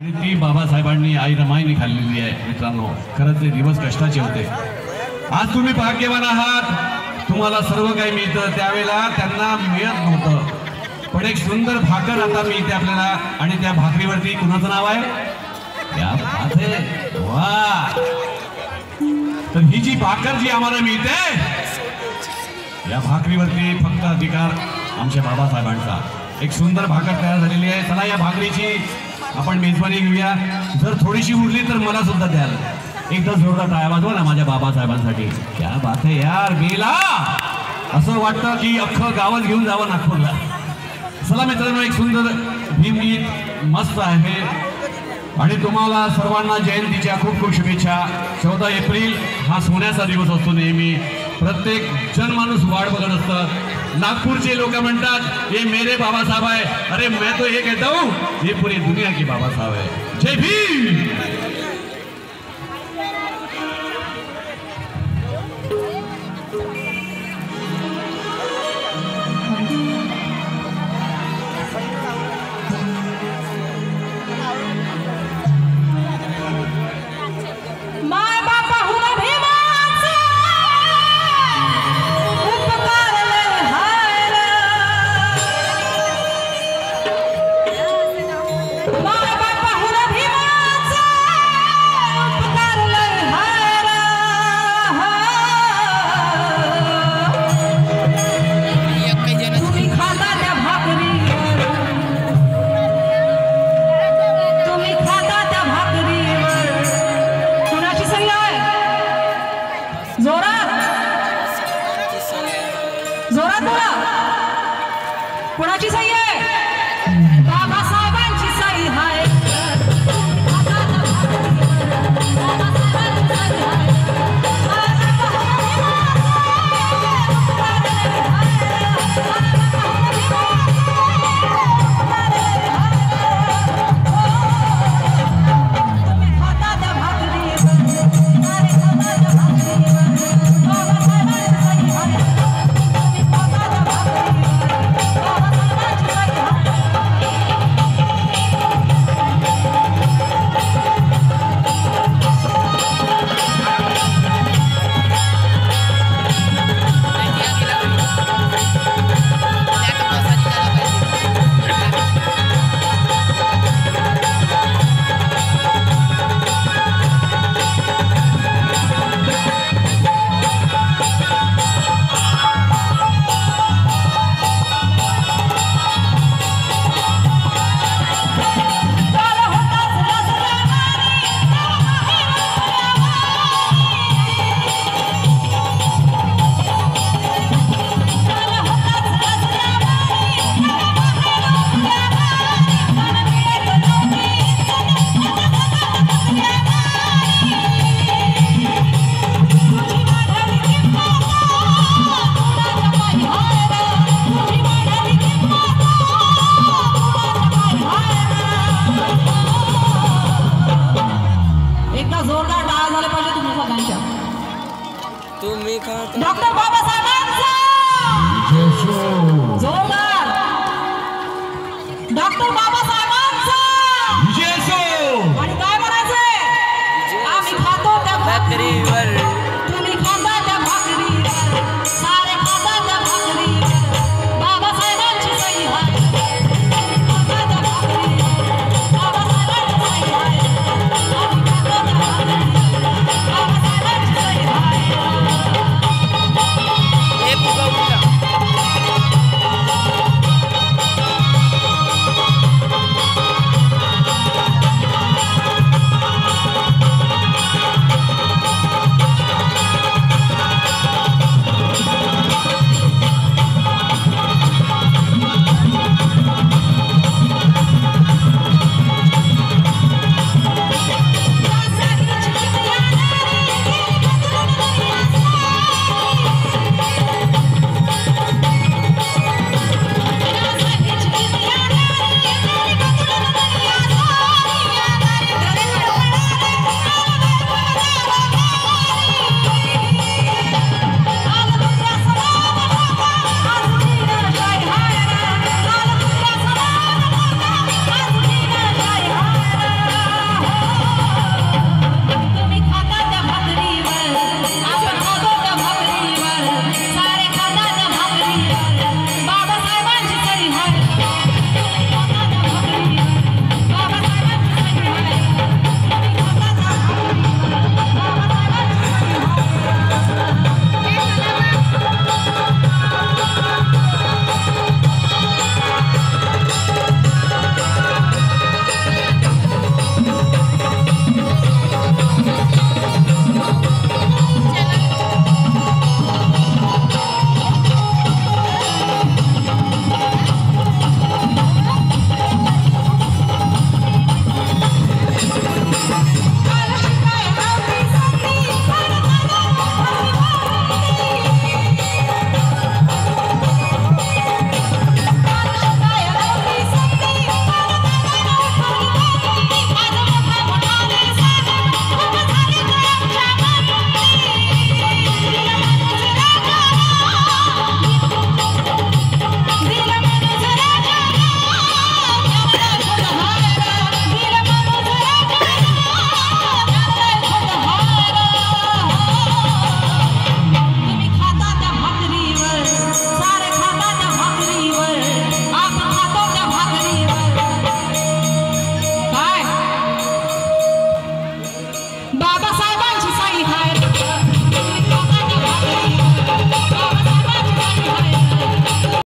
ती बाबासाहेबांनी आई रमाईने खाल्लेली आहे। मित्रांनो, खरंच ते दिवस कष्टाचे होते। आज तुम्ही भाग्यवान आहात, तुम्हाला सर्व काही मिळतं, त्यावेळेला त्यांना मिळत नव्हतं। पण एक सुंदर भाकर आता मिळते आपल्याला, आणि त्या भाकरीवरती कुणाचं नाव आहे? या बाते, वाह! तर ही जी भाकर जी आम्हाला मिळते, या भाकरीवरती फक्त अधिकार आमच्या बाबासाहेबांचा। एक सुंदर भाकर तयार झालेली आहे। चला या भाकरीची आपण मेजबानी घेऊया। जर थोडीशी उरली तर मला सुद्धा द्याल। एकदा जोरदार टाळ्या वाजवा ना माझ्या बाबासाहेबांसाठी। क्या बात है यार, गेला असं वाटतं की अख्खं गावच घेऊन जावं नागपूरला। चला मित्रांनो, एक सुंदर भीमगीत मस्त आहे, आणि तुम्हाला सर्वांना जयंतीच्या खूप खूप शुभेच्छा। 14 एप्रिल हा सोन्याचा दिवस असतो नेहमी, प्रत्येक जनमानूस वाट बघत असतं। नागपुरचे लोक म्हणतात ये मेरे बाबा साहब है, अरे मैं तो ये कहता हूँ ये पूरी दुनिया के बाबा साहब है। जय भीम। जोरात बोला, कुणाची सही आहे? बाबासाहेबांची सही आहे। डॉक्टर बाबासाहेबांचा जोरदार, डॉक्टर